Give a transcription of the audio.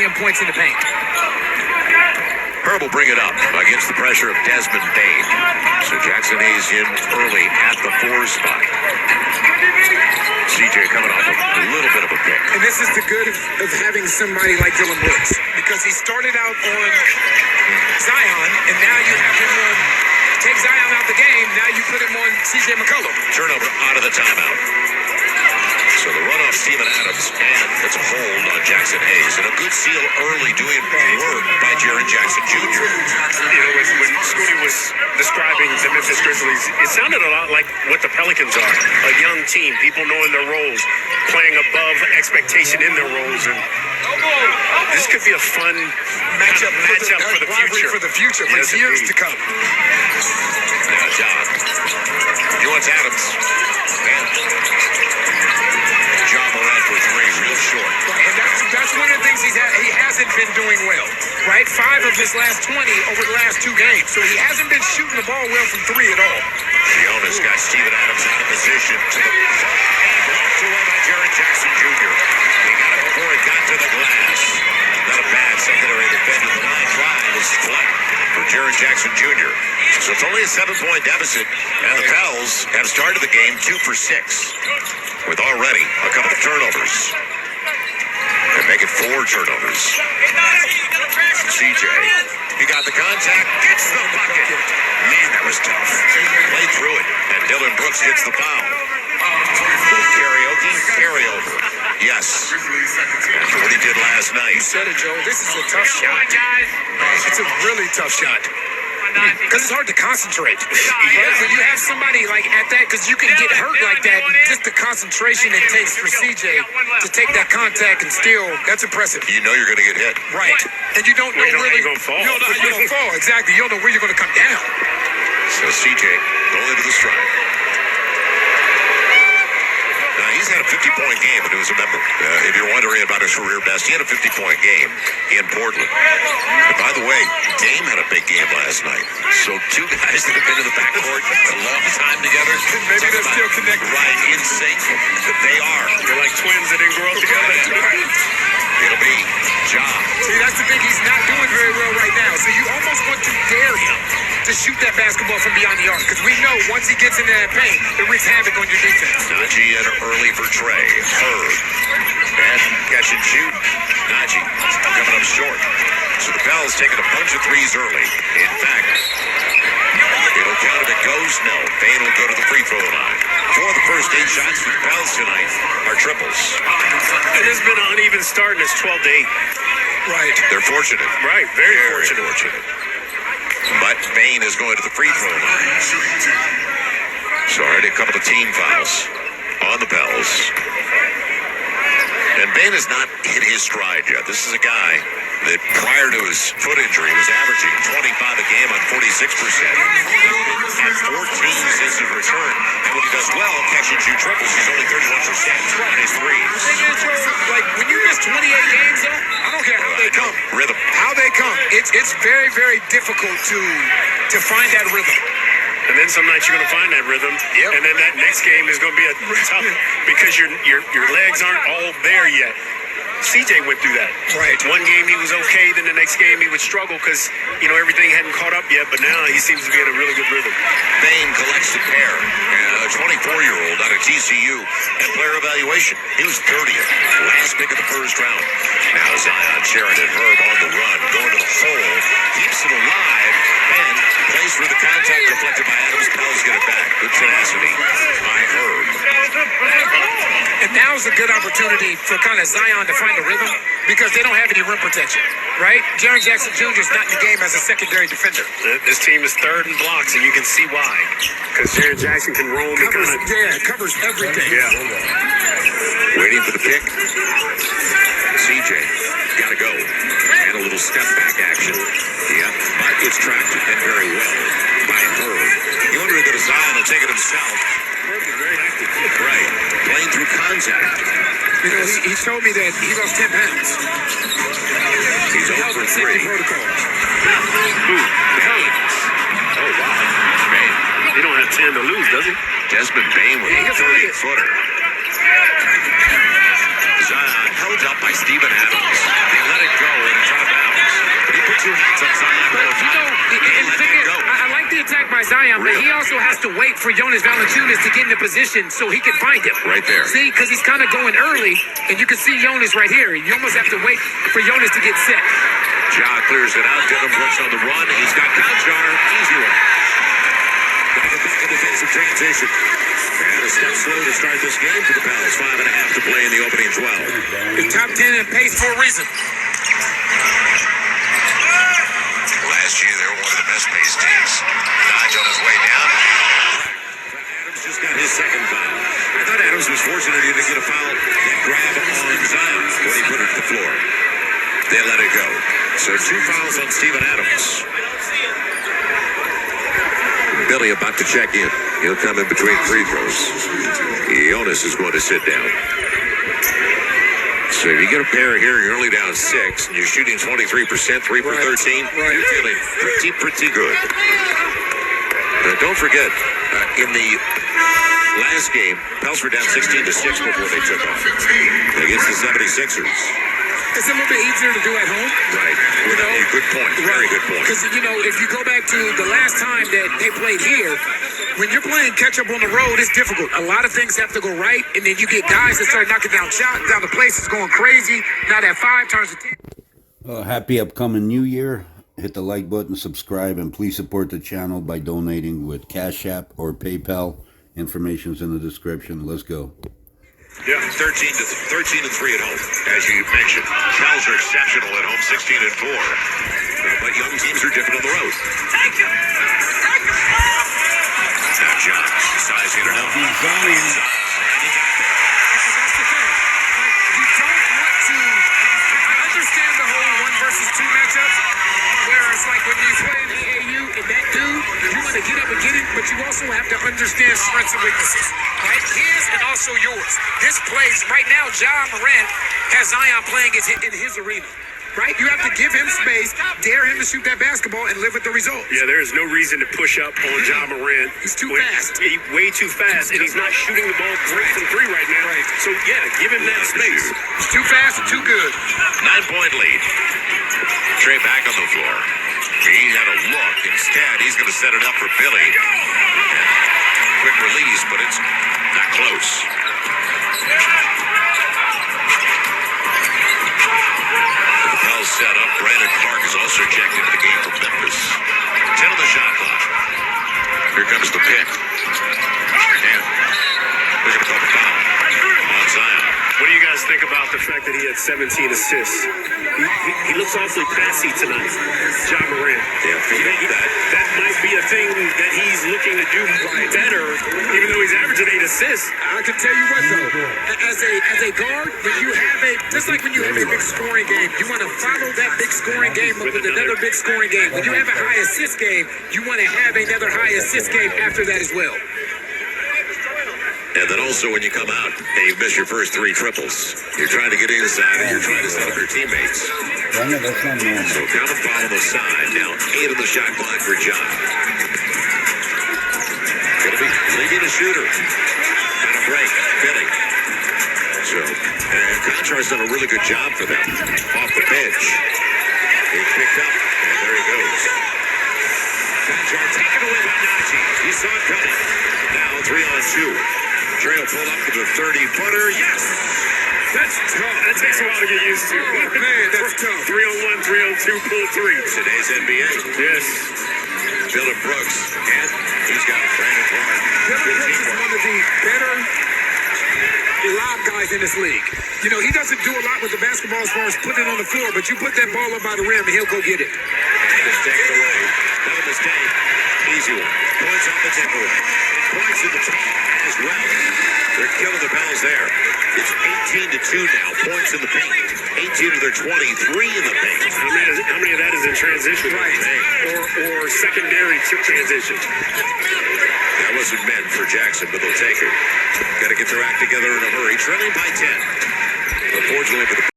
him points in the paint. Herb will bring it up against the pressure of Desmond Bain. So Jackson Hayes in early at the 4 spot. CJ coming off a little bit of a pick. And this is the good of having somebody like Dylan Brooks, because he started out on Zion, and now you have him on, take Zion out the game, now you put him on CJ McCollum. Turnover out of the timeout. So the runoff, Steven Adams, and it's a hold on Jackson Hayes. And a good seal early doing work by Jaren Jackson Jr. You know, when Scooty was describing the Memphis Grizzlies, it sounded a lot like what the Pelicans are. A young team, people knowing their roles, playing above expectation in their roles. And this could be a fun matchup for the future. For the future, for years to come. Now John. He wants Adams. And John Morant for 3, real short. Right, and that's one of the things he hasn't been doing well, right? 5 of his last 20 over the last 2 games. So he hasn't been shooting the ball well from 3 at all. Fiona's got Steven Adams out of position to the and brought to him by Jaren Jackson Jr. He got it before it got to the glass. Not a bad secondary defender. The line drive is flat for Jaren Jackson Jr. So it's only a 7-point deficit, and the Pels have started the game 2 for 6. With already a couple of turnovers. And make it 4 turnovers. CJ, he got the contact, gets the bucket. Man, that was tough. Played through it, and Dylan Brooks gets the foul. Karaoke, carryover. Yes. After what he did last night. You said it, Joe. This is a tough shot. It's a really tough shot. Because it's hard to concentrate. When you have somebody like at that, because you can get hurt like that, just the concentration it takes for CJ to take that contact and still, that's impressive. You know you're going to get hit. Right. And you don't know how really. you're going to fall. You don't know how you're going to fall. Exactly. You don't know where you're going to come down. So CJ going into the strike. Now, he's had a 50-point game, and he was a member. If you're wondering about his career best, he had a 50-point game in Portland. And by the way, Dame had a big game last night. So 2 guys that have been in the backcourt a long time together. Maybe they're still connected. Right, in sync. That they are. They're like twins that didn't grow up together. It'll be Ja. See, that's the thing. He's not doing very well right now. So you almost want to dare him to shoot that basketball from beyond the arc. Because we know once he gets into that paint, it wreaks havoc on your defense. Najee in early for Trey. Herb. And catch and shoot. Najee coming up short. So the Pels taking a bunch of threes early. In fact, it'll count if it goes no. Bain will go to the free throw line. 4 of the first 8 shots for the Pels tonight are triples. It has been an uneven start, and it's 12-8. Right. They're fortunate. Right, very fortunate. But Bain is going to the free throw line. So already a couple of team fouls on the Pels. And Bain has not hit his stride yet. This is a guy that prior to his foot injury was averaging 25 a game on 46%. Had 14 since his return. And when he does well, catch and shoot triples, he's only 31% on his threes. Like when you miss 28 games, though, I don't care how they come. Rhythm. How they come. It's very, very difficult to find that rhythm. And then some nights you're going to find that rhythm, and then that next game is going to be a tough because your legs aren't all there yet. CJ went through that. Right. One game he was okay, then the next game he would struggle because, everything hadn't caught up yet, but now he seems to be in a really good rhythm. Bain collects the pair. A 24-year-old out of TCU and player evaluation. He was 30th, last pick of the first round. Now Zion, Sheridan, Herb on the run, going to the hole, keeps it alive, and plays through the contact deflected by Adams. Pels get it back. Good tenacity by Herb. And now's a good opportunity for kind of Zion to find a rhythm because they don't have any rim protection, right? Jaren Jackson Jr. is not in the game as a secondary defender. This team is third in blocks, and you can see why. Because Jaren Jackson can roam. Covers everything. Yeah. Waiting for the pick. CJ, gotta go. And a little step back action. Yep, but it's tracked and very well by Herb. You wonder if Zion will take it himself. Herb is very active. Right, playing through contact. He told me that he lost 10 pounds. He's over 3. Protocol. Who? The Pelicans. Oh, wow. Man, He don't have 10 to lose, does he? Desmond Bain with a 30-footer. Zion held up by Steven Adams. They let it go, by Zion, but he also has to wait for Jonas Valanciunas to get in a position so he can find him. Right there. See, because he's kind of going early, and you can see Jonas right here. You almost have to wait for Jonas to get set. Ja clears it out. Devin Brooks on the run. He's got Conchar. Easy one. Back in defensive transition. And a step slow to start this game for the Pels. 5.5 to play in the opening 12. He's top 10 in pace for a reason. Last year, they were one of the best paced teams. Dodge on his way down. Adams just got his second foul. I thought Adams was fortunate he didn't get a foul that grab on Zion when he put it to the floor. They let it go. So 2 fouls on Steven Adams. Billy about to check in. He'll come in between free throws. Jonas is going to sit down. So if you get a pair here, you're only down 6, and you're shooting 23%, 3 for 13. You're feeling pretty good. But don't forget, in the last game, Pels were down 16-6 before they took off against the 76ers. It's a little bit easier to do at home. Right. You know? Good point. Very good point. Because, if you go back to the last time that they played here, when you're playing catch-up on the road, it's difficult. A lot of things have to go right, and then you get guys that start knocking down shots. Now the place is going crazy. Now that 5 turns to 10. Happy upcoming New Year. Hit the like button, subscribe, and please support the channel by donating with Cash.app or PayPal. Information's in the description. Let's go. Yeah, 13 and 3 at home, as you mentioned. Pels are exceptional at home, 16 and 4. But young teams are different on the road. Now John sizing it up. That's the thing. You don't want to. I understand the whole 1 versus 2 matchups, where it's like when you play in the AAU and that dude, you want to get up and get it, but you also have to understand strengths and weaknesses, right? His and also yours. This plays right now. Ja Morant has Zion playing in his arena. Right? You have to give him space, dare him to shoot that basketball, and live with the results. Yeah, there is no reason to push up on Ja Morant. He's too fast. He's way too fast, and he's not shooting the ball great from 3 right now. Right. So, yeah, give him that space. He's too fast and too good. 9-point lead. Trey back on the floor. He had a look. Instead, he's going to set it up for Billy. Quick release, but it's not close. Set up. Brandon Clark is also checked into the game for Memphis. 10 on the shot clock. Here comes the pick. And they're going to call the foul on Zion. What do you guys think about the fact that he had 17 assists? He looks awfully passy tonight, Ja Morant. Yeah, that might be a thing that he's looking to do better, even though he's averaging 8 assists. I can tell you what though, as a guard, when you have just like when you have a big scoring game, you want to follow that big scoring game up with another big scoring game. When you have a high assist game, you want to have another high assist game after that as well. And then also when you come out and you miss your first 3 triples, you're trying to get inside and you're trying to set up your teammates. So common foul on the side. Now 8 on the shot clock for John. Going to be leading the shooter. On a break. Billy. So, Contrar's done a really good job for them. Off the bench. He's picked up. And there he goes. Conchar taken away by Najee. He saw it coming. Now 3-on-2. Trail pulled up to the 30-footer. Yes! That's tough. That takes a while to get used to. Oh, man, that's tough. 3-on-1, 3-on-2, pull 3. Today's NBA. Yes. Dylan Brooks. And he's got Brandon Clark. Dylan Brooks is one of the better lob guys in this league. He doesn't do a lot with the basketball as far as putting it on the floor, but you put that ball up by the rim and he'll go get it. Just take it away. Another mistake. Easy one. Points on the tempo. And points in the top as well. They're killing the Pels there. It's 18-2 now. Points in the paint. 18 of their 23 in the paint. How many of that is in transition? Right. Or secondary to transition? That wasn't meant for Jackson, but they'll take it. Got to get their act together in a hurry. Trailing by 10. Unfortunately for the